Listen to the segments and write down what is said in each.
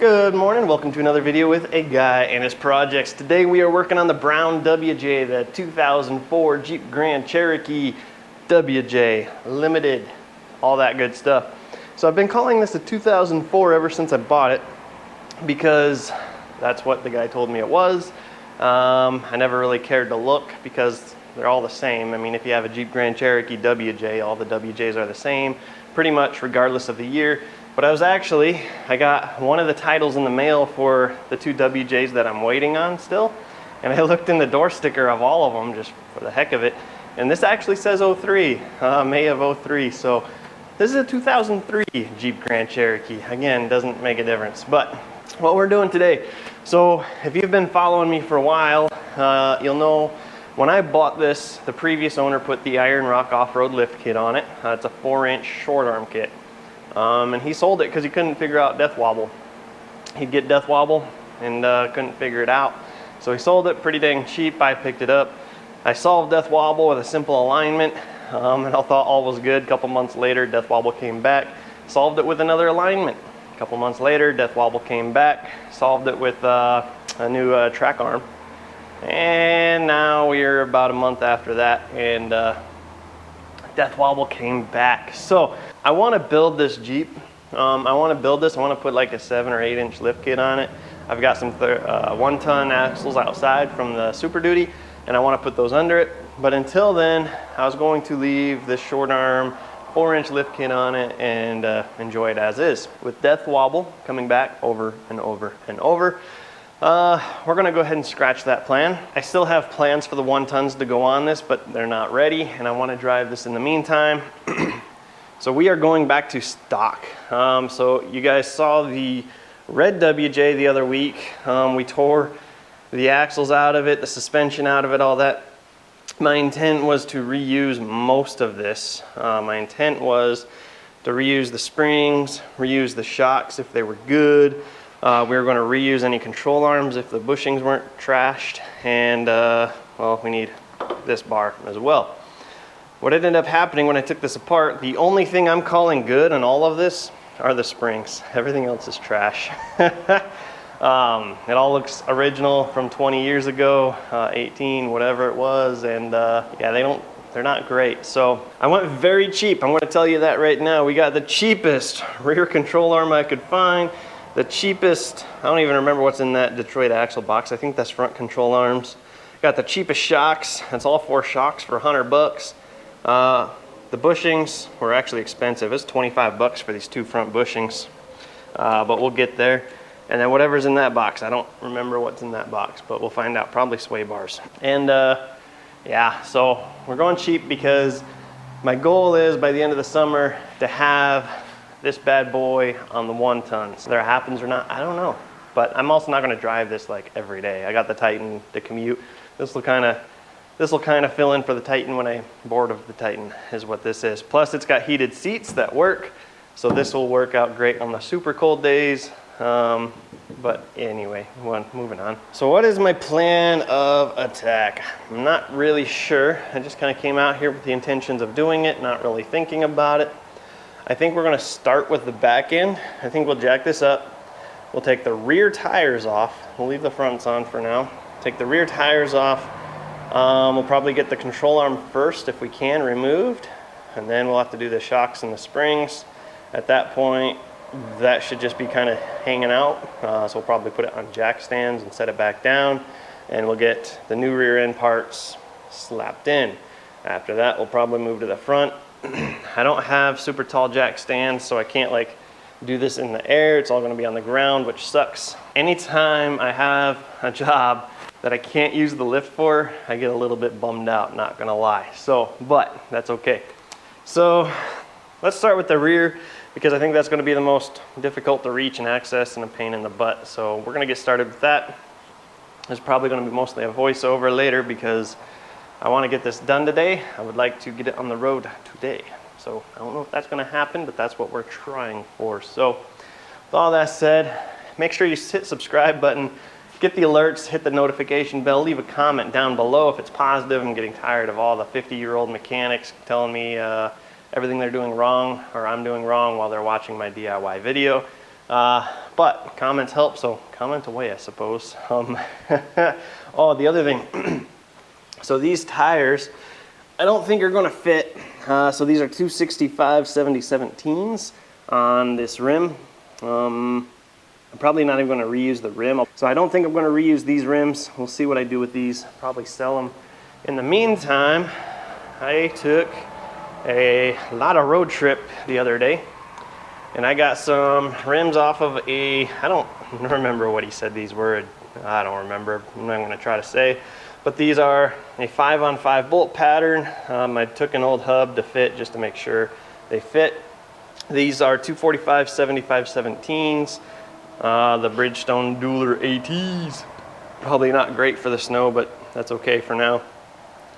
Good morning, welcome to another video with a guy and his projects. Today we are working on the brown WJ, the 2004 Jeep Grand Cherokee WJ, limited, all that good stuff. So I've been calling this a 2004 ever since I bought it because that's what the guy told me it was. I never really cared to look because they're all the same. I mean, if you have a Jeep Grand Cherokee WJ, all the WJs are the same, pretty much regardless of the year. But I got one of the titles in the mail for the two WJs that I'm waiting on still. And I looked in the door sticker of all of them just for the heck of it. And this actually says 03, May of 03. So this is a 2003 Jeep Grand Cherokee. Again, doesn't make a difference. But what we're doing today, so if you've been following me for a while, you'll know when I bought this, the previous owner put the Iron Rock off-road lift kit on it. It's a 4-inch short arm kit. And he sold it because he couldn't figure out death wobble. He'd get death wobble and couldn't figure it out. So he sold it pretty dang cheap. I picked it up. I solved death wobble with a simple alignment, and I thought all was good. A couple months later, death wobble came back. Solved it with another alignment. A couple months later, death wobble came back. Solved it with a new track arm. And now we're about a month after that, and death wobble came back. So I want to build this Jeep. I want to put like a 7 or 8 inch lift kit on it. I've got some 1-ton axles outside from the Super Duty, and I want to put those under it. But until then, I was going to leave this short arm 4-inch lift kit on it and enjoy it as is. With death wobble coming back over and over and over, we're gonna go ahead and scratch that plan. I still have plans for the 1-tons to go on this, but they're not ready, and I want to drive this in the meantime. So we are going back to stock. So you guys saw the red WJ the other week. We tore the axles out of it, the suspension out of it, all that. My intent was to reuse most of this. My intent was to reuse the springs, reuse the shocks if they were good. We were going to reuse any control arms if the bushings weren't trashed, and well, we need this bar as well. What ended up happening when I took this apart, the only thing I'm calling good on all of this are the springs. Everything else is trash. It all looks original from 20 years ago, 18, whatever it was, and yeah, they're not great. So I went very cheap. I'm going to tell you that right now. We got the cheapest rear control arm I could find. The cheapest, I don't even remember what's in that Detroit axle box. I think that's front control arms. Got the cheapest shocks. That's all 4 shocks for $100. The bushings were actually expensive. It's $25 for these 2 front bushings, but we'll get there. And then whatever's in that box, I don't remember what's in that box, but we'll find out. Probably sway bars. And yeah, so we're going cheap because my goal is by the end of the summer to have this bad boy on the 1-tons. Whether it happens or not, I don't know. But I'm also not going to drive this like every day. I got the Titan to commute. This will kind of fill in for the Titan when I'm bored of the Titan, is what this is. Plus, it's got heated seats that work, so this will work out great on the super cold days. But anyway, moving on. So what is my plan of attack? I'm not really sure. I just kind of came out here with the intentions of doing it, not really thinking about it. I think we're going to start with the back end. I think we'll jack this up. We'll take the rear tires off. We'll leave the fronts on for now. Take the rear tires off. We'll probably get the control arm first if we can removed, and then we'll have to do the shocks and the springs. At that point, that should just be kind of hanging out. So we'll probably put it on jack stands and set it back down, and we'll get the new rear end parts slapped in. After that, we'll probably move to the front. I don't have super tall jack stands, so I can't like do this in the air. It's all going to be on the ground, which sucks. Anytime I have a job that I can't use the lift for, I get a little bit bummed out, not gonna lie. So, but that's okay. So let's start with the rear, because I think that's gonna be the most difficult to reach and access and a pain in the butt. So we're gonna get started with that. There's probably gonna be mostly a voiceover later because I wanna get this done today. I would like to get it on the road today. So I don't know if that's gonna happen, but that's what we're trying for. So with all that said, make sure you hit subscribe button, get the alerts, hit the notification bell, leave a comment down below if it's positive. I'm getting tired of all the 50-year-old mechanics telling me everything they're doing wrong or I'm doing wrong while they're watching my DIY video. But comments help, so comment away, I suppose. Oh, the other thing. So these tires, I don't think are going to fit. So these are 265 7017s on this rim. I'm probably not even going to reuse the rim. So I don't think I'm going to reuse these rims. We'll see what I do with these. Probably sell them. In the meantime, I took a lot of road trip the other day, and I got some rims off of I don't remember what he said these were. I don't remember. I'm not going to try to say. But these are a 5-on-5 bolt pattern. I took an old hub to fit just to make sure they fit. These are 245 75 17s. The Bridgestone Dueler ATs. Probably not great for the snow, but that's okay for now.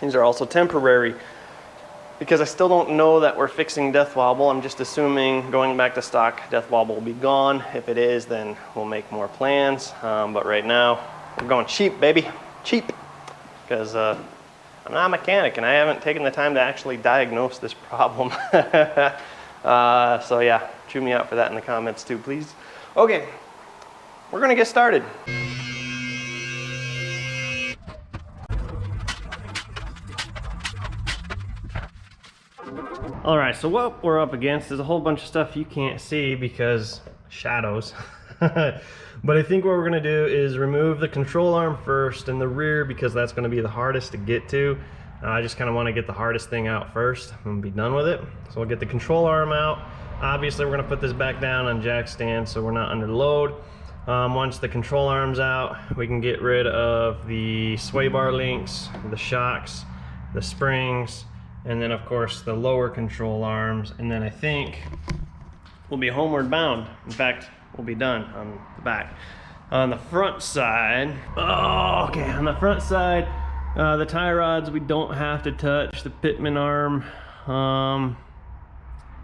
These are also temporary because I still don't know that we're fixing death wobble. I'm just assuming going back to stock, death wobble will be gone. If it is, then we'll make more plans. But right now, we're going cheap, baby. Cheap. Because I'm not a mechanic and I haven't taken the time to actually diagnose this problem. So yeah, chew me out for that in the comments too, please. Okay, we're gonna get started. All right, so what we're up against is a whole bunch of stuff you can't see because shadows. But I think what we're gonna do is remove the control arm first in the rear because that's gonna be the hardest to get to. I just kind of want to get the hardest thing out first and be done with it. So we'll get the control arm out. Obviously, we're gonna put this back down on jack stand so we're not under load. Once the control arm's out, we can get rid of the sway bar links, the shocks, the springs, and then of course the lower control arms. And then I think we'll be homeward bound. In fact, we'll be done on the back. On the front side, on the front side, the tie rods we don't have to touch. The pitman arm,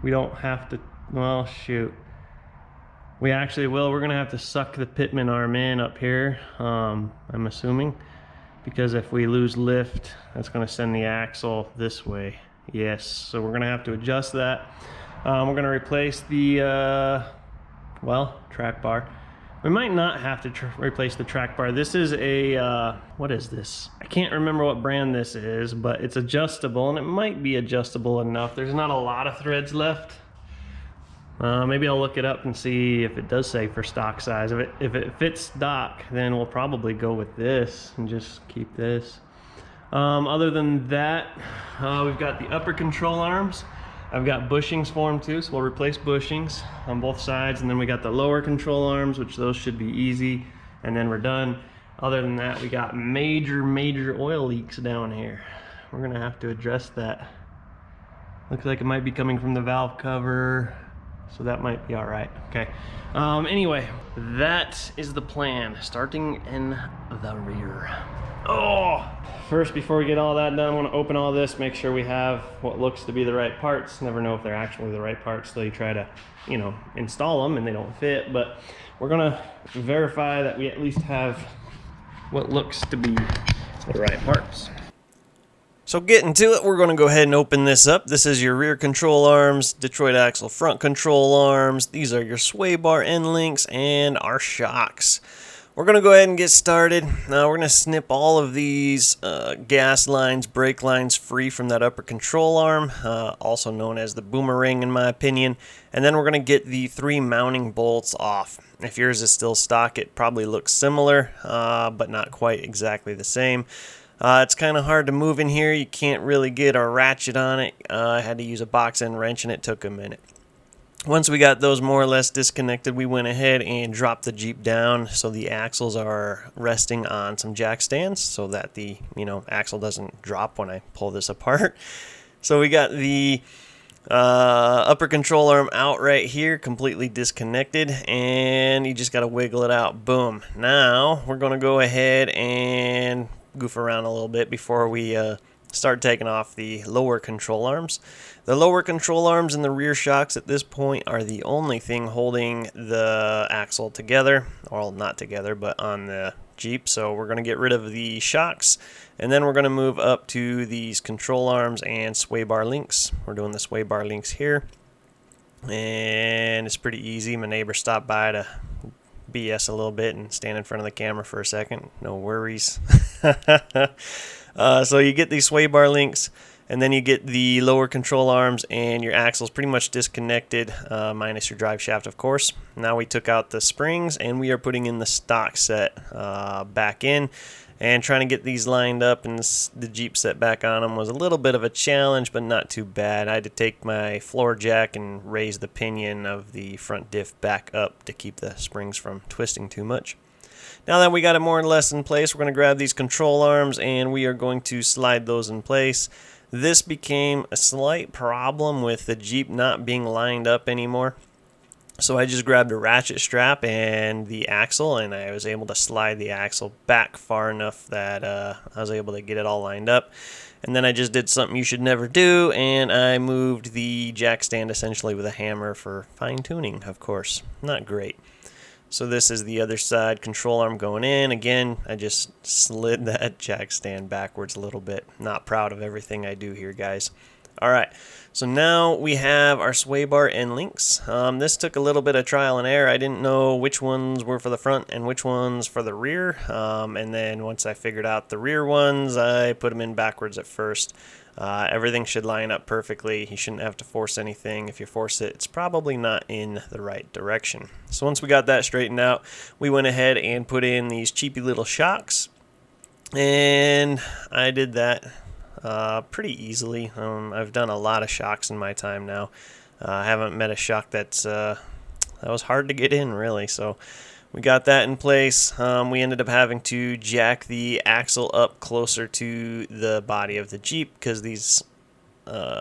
we don't have to, well, shoot. We actually will. We're gonna have to suck the pitman arm in up here, I'm assuming, because if we lose lift, that's gonna send the axle this way. Yes, so we're gonna have to adjust that. We're gonna replace the, track bar. We might not have to replace the track bar. This is a, what is this? I can't remember what brand this is, but it's adjustable, and it might be adjustable enough. There's not a lot of threads left. Maybe I'll look it up and see if it does say for stock size. If it fits stock, then we'll probably go with this and just keep this. Other than that, we've got the upper control arms. I've got bushings for them too, so we'll replace bushings on both sides. And then we got the lower control arms, which those should be easy, and then we're done. Other than that, we got major oil leaks down here. We're gonna have to address that. Looks like it might be coming from the valve cover, so that might be all right. Okay. Anyway, that is the plan, starting in the rear. First, before we get all that done, I want to open all this, make sure we have what looks to be the right parts. Never know if they're actually the right parts till you try to, install them and they don't fit. But we're gonna verify that we at least have what looks to be the right parts. So getting to it, we're going to go ahead and open this up. This is your rear control arms, Detroit axle front control arms. These are your sway bar end links and our shocks. We're going to go ahead and get started. Now we're going to snip all of these gas lines, brake lines free from that upper control arm, also known as the boomerang in my opinion. And then we're going to get the 3 mounting bolts off. If yours is still stock, it probably looks similar, but not quite exactly the same. It's kind of hard to move in here. You can't really get a ratchet on it. I had to use a box end wrench and it took a minute. Once we got those more or less disconnected, we went ahead and dropped the Jeep down so the axles are resting on some jack stands so that the axle doesn't drop when I pull this apart. So we got the upper control arm out right here, completely disconnected, and you just got to wiggle it out. Boom. Now we're going to go ahead and goof around a little bit before we start taking off the lower control arms. The lower control arms and the rear shocks at this point are the only thing holding the axle together, or not together, but on the Jeep. So we're going to get rid of the shocks, and then we're going to move up to these control arms and sway bar links. We're doing the sway bar links here. and it's pretty easy. My neighbor stopped by to BS a little bit and stand in front of the camera for a second. No worries. So you get these sway bar links, and then you get the lower control arms, and your axle's pretty much disconnected, minus your drive shaft, of course. Now we took out the springs, and we are putting in the stock set back in, and trying to get these lined up and the Jeep set back on them was a little bit of a challenge, but not too bad. I had to take my floor jack and raise the pinion of the front diff back up to keep the springs from twisting too much. Now that we got it more or less in place, we're going to grab these control arms and we are going to slide those in place. This became a slight problem with the Jeep not being lined up anymore. So I just grabbed a ratchet strap and the axle, and I was able to slide the axle back far enough that I was able to get it all lined up. And then I just did something you should never do, and I moved the jack stand essentially with a hammer for fine tuning, of course. Not great. So this is the other side control arm going in. Again, I just slid that jack stand backwards a little bit. Not proud of everything I do here, guys. Alright, so now we have our sway bar end links. This took a little bit of trial and error. I didn't know which ones were for the front and which ones for the rear. And then once I figured out the rear ones, I put them in backwards at first. Everything should line up perfectly. You shouldn't have to force anything. If you force it, it's probably not in the right direction. So once we got that straightened out, we went ahead and put in these cheapy little shocks. And I did that pretty easily. I've done a lot of shocks in my time now. I haven't met a shock that was hard to get in, really. So we got that in place. We ended up having to jack the axle up closer to the body of the Jeep because these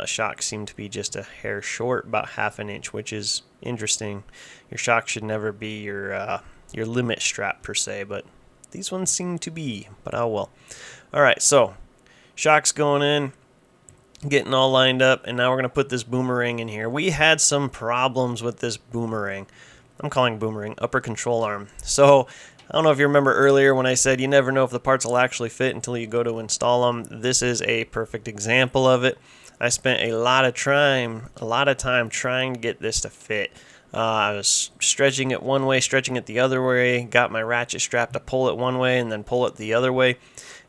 shocks seem to be just a hair short, about ½ an inch, which is interesting. Your shock should never be your limit strap per se, but these ones seem to be, but oh well. Alright, so shocks going in, getting all lined up, and now we're going to put this boomerang in here. We had some problems with this boomerang. I'm calling boomerang upper control arm. So I don't know if you remember earlier when I said you never know if the parts will actually fit until you go to install them. This is a perfect example of it. I spent a lot of time trying to get this to fit. I was stretching it one way, stretching it the other way, got my ratchet strap to pull it one way and then pull it the other way.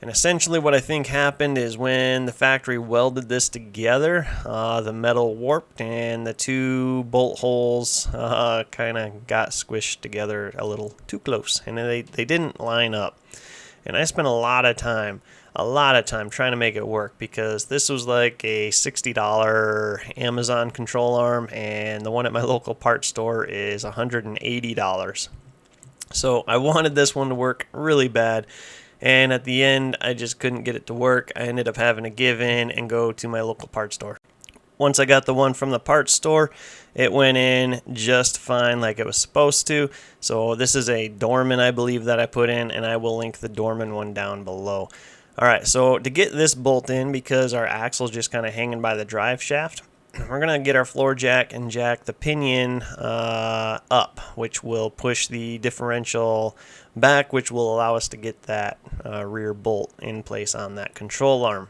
And essentially what I think happened is when the factory welded this together, the metal warped and the two bolt holes kind of got squished together a little too close, and they didn't line up. And I spent a lot of time trying to make it work because this was like a $60 Amazon control arm, and the one at my local parts store is $180. So I wanted this one to work really bad. And at the end, I just couldn't get it to work. I ended up having to give in and go to my local parts store. Once I got the one from the parts store, it went in just fine like it was supposed to. So this is a Dorman, I believe, that I put in, and I will link the Dorman one down below. Alright, so to get this bolt in, because our axle's just kind of hanging by the drive shaft, we're going to get our floor jack and jack the pinion up, which will push the differential back, which will allow us to get that rear bolt in place on that control arm.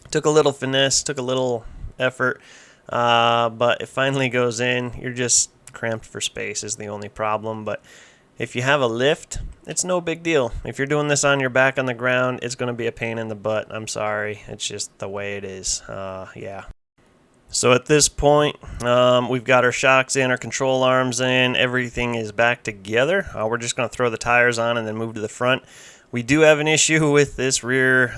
Took a little finesse, took a little effort, but it finally goes in. You're just cramped for space is the only problem, but if you have a lift, it's no big deal. If you're doing this on your back on the ground, it's going to be a pain in the butt. I'm sorry. It's just the way it is. Yeah. So at this point, we've got our shocks in, our control arms in, everything is back together. We're just going to throw the tires on and then move to the front. We do have an issue with this rear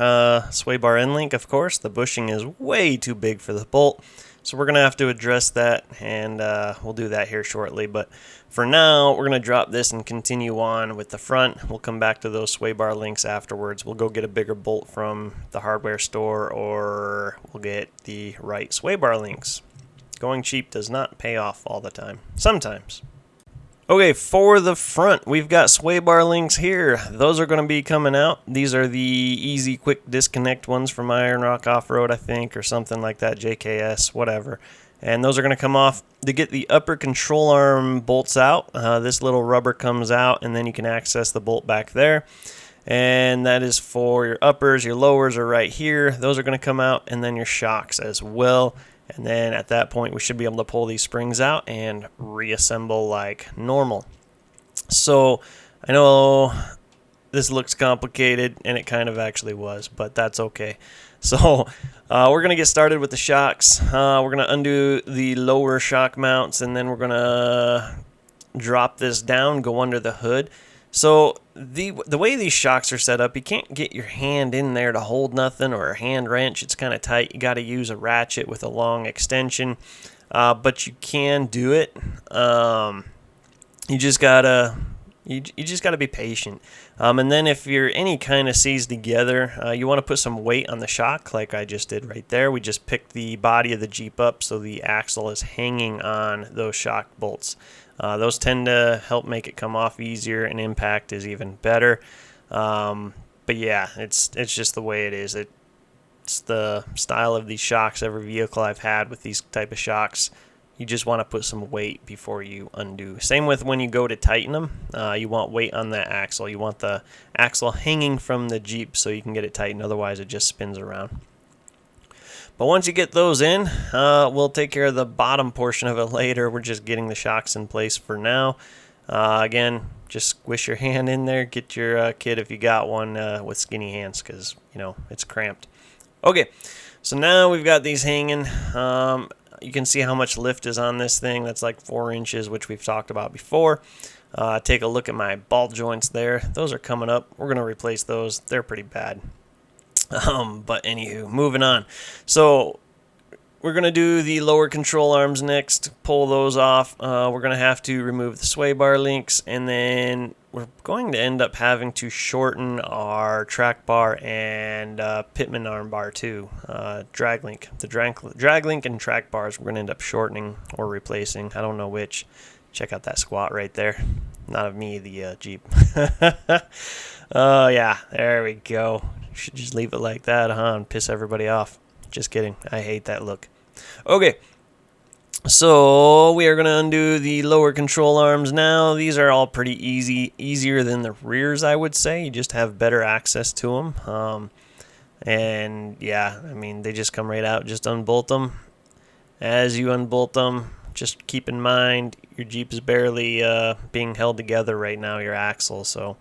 sway bar end link, of course. The bushing is way too big for the bolt. So we're going to have to address that, and we'll do that here shortly. But for now, we're going to drop this and continue on with the front. We'll come back to those sway bar links afterwards. We'll go get a bigger bolt from the hardware store, or we'll get the right sway bar links. Going cheap does not pay off all the time. Sometimes. Okay, for the front, we've got sway bar links here. Those are going to be coming out. These are the easy, quick disconnect ones from Iron Rock Off-Road, I think, or something like that, JKS, whatever. And those are going to come off. To get the upper control arm bolts out, this little rubber comes out, and then you can access the bolt back there. And that is for your uppers. Your lowers are right here. Those are going to come out, and then your shocks as well. And then at that point, we should be able to pull these springs out and reassemble like normal. So I know this looks complicated, and it kind of actually was, but that's okay. So we're going to get started with the shocks. We're going to undo the lower shock mounts, and then we're going to drop this down, go under the hood. So the way these shocks are set up, you can't get your hand in there to hold nothing, or a hand wrench. It's kind of tight. You got to use a ratchet with a long extension, but you can do it. You just gotta be patient. And then if you're any kind of seized together, you want to put some weight on the shock, like I just did right there. We just picked the body of the Jeep up so the axle is hanging on those shock bolts. Those tend to help make it come off easier, and impact is even better. But yeah, it's just the way it is. It's the style of these shocks. Every vehicle I've had with these type of shocks, you just want to put some weight before you undo. Same with when you go to tighten them. You want weight on that axle. You want the axle hanging from the Jeep so you can get it tightened. Otherwise, it just spins around. But once you get those in, we'll take care of the bottom portion of it later. We're just getting the shocks in place for now. Again, just squish your hand in there. Get your kid, if you got one, with skinny hands, because, you know, it's cramped. Okay, so now we've got these hanging. You can see how much lift is on this thing. That's like 4 inches, which we've talked about before. Take a look at my ball joints there. Those are coming up. We're going to replace those. They're pretty bad. But anywho, moving on. So we're going to do the lower control arms next, pull those off. We're going to have to remove the sway bar links, and then we're going to end up having to shorten our track bar and pitman arm bar too. Drag link. The drag link and track bars we're going to end up shortening or replacing. I don't know which. Check out that squat right there. Not of me, the Jeep. Oh, yeah, there we go. Should just leave it like that, huh, and piss everybody off. Just kidding. I hate that look. Okay, so we are going to undo the lower control arms now. These are all pretty easy, easier than the rears, I would say. You just have better access to them. And yeah, I mean, they just come right out. Just unbolt them. As you unbolt them, just keep in mind your Jeep is barely being held together right now, your axle. So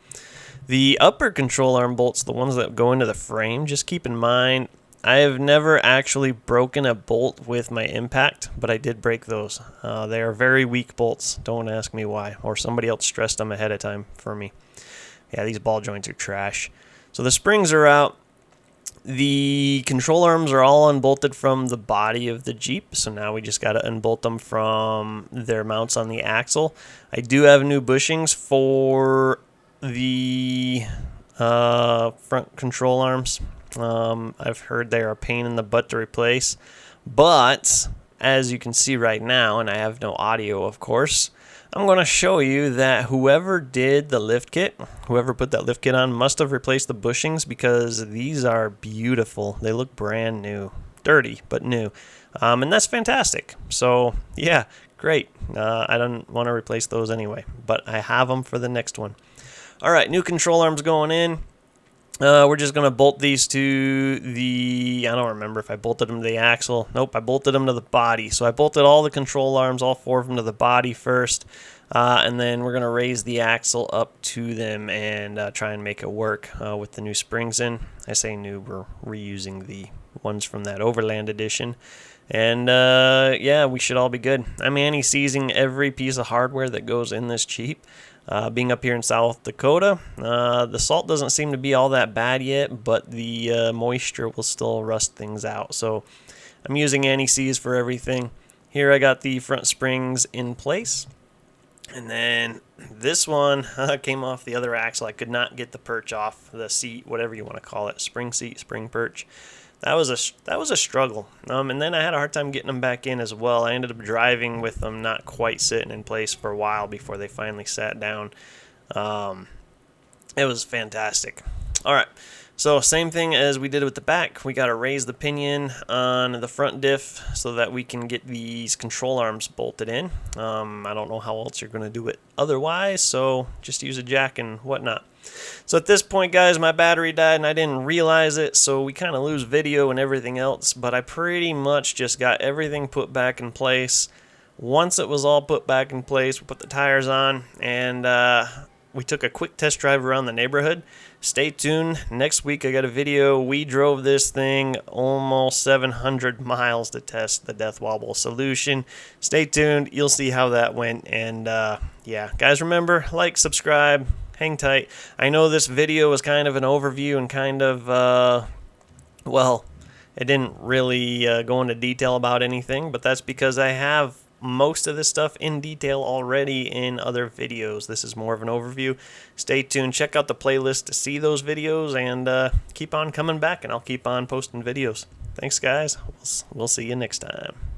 the upper control arm bolts, the ones that go into the frame, just keep in mind, I have never actually broken a bolt with my impact, but I did break those. They are very weak bolts. Don't ask me why. Or somebody else stressed them ahead of time for me. Yeah, these ball joints are trash. So the springs are out. The control arms are all unbolted from the body of the Jeep, so now we just got to unbolt them from their mounts on the axle. I do have new bushings for the front control arms. I've heard they are a pain in the butt to replace, but as you can see right now, and I have no audio, of course, I'm going to show you that whoever did the lift kit, whoever put that lift kit on, must have replaced the bushings, because these are beautiful. They look brand new. Dirty, but new. And that's fantastic. So, yeah, great. I don't want to replace those anyway, but I have them for the next one. All right, new control arms going in. We're just going to bolt these to the, I don't remember if I bolted them to the axle. Nope, I bolted them to the body. So I bolted all the control arms, all 4 of them, to the body first. And then we're going to raise the axle up to them and try and make it work with the new springs in. I say new, we're reusing the ones from that Overland edition. And yeah, we should all be good. I'm anti-seizing every piece of hardware that goes in this Jeep. Being up here in South Dakota, the salt doesn't seem to be all that bad yet, but the moisture will still rust things out. So I'm using anti-seize for everything. Here I got the front springs in place. And then this one came off the other axle. I could not get the perch off the seat, whatever you want to call it, spring seat, spring perch. That was a struggle. And then I had a hard time getting them back in as well. I ended up driving with them not quite sitting in place for a while before they finally sat down. It was fantastic. All right. So same thing as we did with the back, we got to raise the pinion on the front diff so that we can get these control arms bolted in. I don't know how else you're going to do it otherwise, so just use a jack and whatnot. So at this point, guys, my battery died and I didn't realize it, so we kind of lose video and everything else, but I pretty much just got everything put back in place. Once it was all put back in place, we put the tires on, and we took a quick test drive around the neighborhood. Stay tuned. Next week I got a video. We drove this thing almost 700 miles to test the death wobble solution. Stay tuned. You'll see how that went. And yeah, guys, remember, like, subscribe, hang tight. I know this video was kind of an overview and kind of, well, it didn't really go into detail about anything, but that's because I have most of this stuff in detail already in other videos. This is more of an overview. Stay tuned. Check out the playlist to see those videos, and keep on coming back, and I'll keep on posting videos. Thanks, guys. We'll see you next time.